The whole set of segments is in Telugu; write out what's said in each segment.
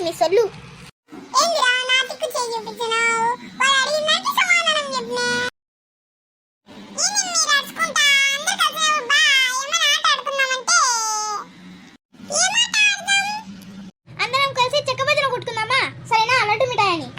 నీ సొల్లు. అందరం కలిసి చెక్క భజన కొట్టుకుందామా? సరేనా? లడ్డు మిఠాయని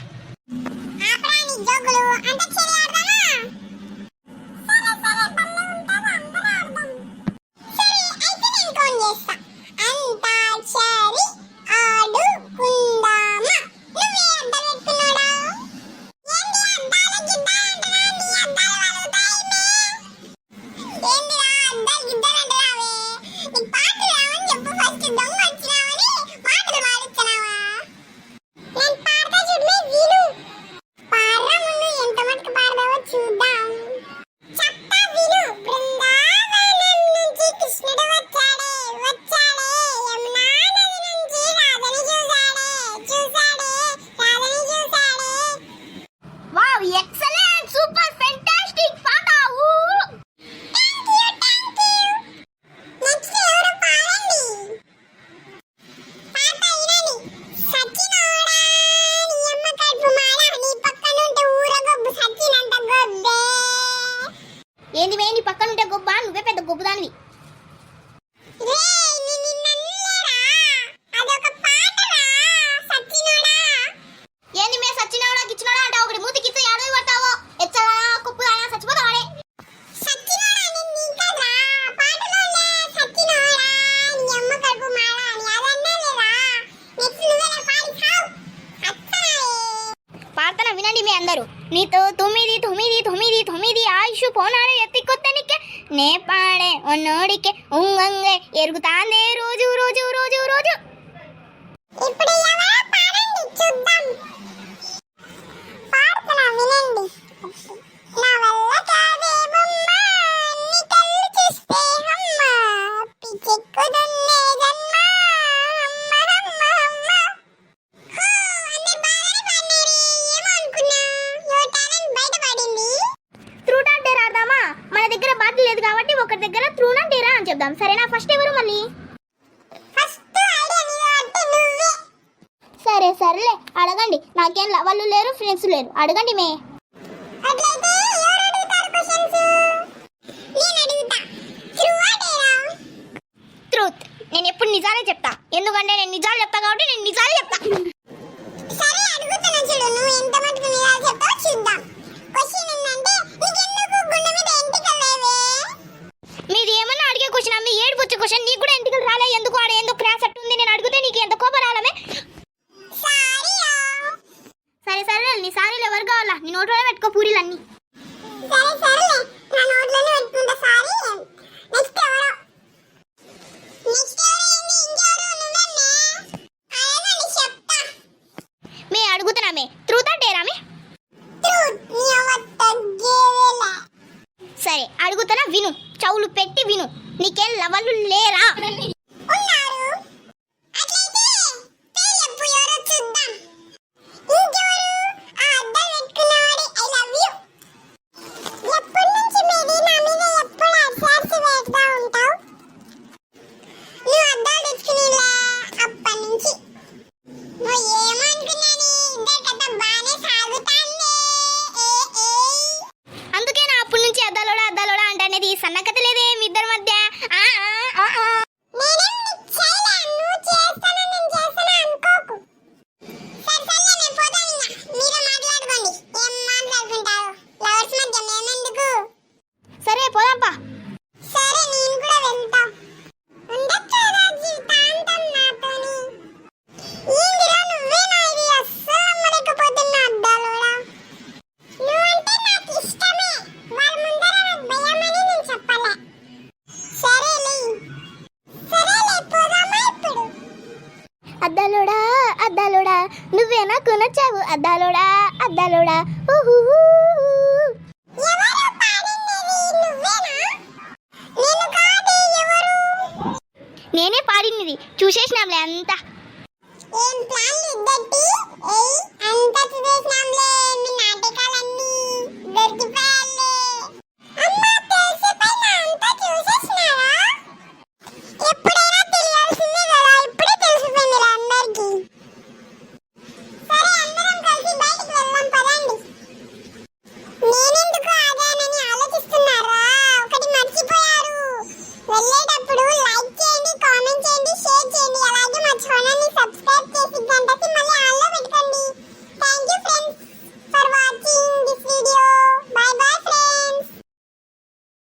ఏంది వేని పక్కన ఉంటే గొప్ప, నువ్వే పెద్ద గొప్పదానివి. ఏంది మే సచ్చినోడా గిచ్చినోడా అంటే ఒకటి మూతికి ఇస్తే ఏడవి పడతావో ఎచ్చలా కుప్పుదానా చచ్చిపోతావాడే. పాడతానా వినండి మీ అందరూ. నీతో తొమ్మిది తొమ్మిది తొమ్మిది తొమ్మిది ఆయుష్ పోనాడు ఎత్తికొత్తనికే నే పాడే ఒన్నోడికే ఉంగంగే ఎరుగుతాందే రోజు రోజు రోజు రోజు. ఇప్పుడు ఎవరో పాడండి చూద్దాం. పాడతానా వినండి. నా వల్ల కాదే బొమ్మ నీ కళ్ళు చూస్తే అమ్మ పిచ్చెక్కుదున్నే జన్మ అమ్మ అమ్మ అమ్మ. మన దగ్గర బాటిల్ లేదు కాబట్టి ఒకరి దగ్గర త్రూనా డేరా అని చెప్దాం. సరేనా? ఫస్ట్ ఎవరు మళ్ళీ? సరే సరేలే అడగండి. నాకేం వాళ్ళు లేరు, ఫ్రెండ్స్ లేరు. అడగండి మే. ట్రూత్. నేను ఎప్పుడు నిజాలే చెప్తా, ఎందుకంటే నేను నిజాలు చెప్తా కాబట్టి నేను నిజాలే చెప్తా. మీది ఏమన్నా అడిగే క్వశ్చన్ అమ్మి ఏడుపు వచ్చే క్వశ్చన్. నీకు కూడా ఇంటికి రాలే, ఎందుకు ఆడ ఎందుకు క్రాస్ అట్టుంది? నేను అడిగితే నీకు ఎంత కోపం రాలమే? సరే సరే నీ సారీలు ఎవరు కావాలా? నీ నోట్లోనే పెట్టుకో పూరీలన్నీ. మే అడుగుతున్నామే ట్రూతా డేరామే? సరే అడుగుతున్నా విను, చౌలు పెట్టి విను. నీకేం లవలు లేరా? సన్నకత లేదే మీ ఇద్దరి మధ్య. సరే పోదాంపా. అద్దాలోడా అద్దాలోడా నువ్వే నాకు నచ్చావు అద్దాలోడా అద్దాలోడా. నేనే పాడినది చూసేసినాంలే అంతా.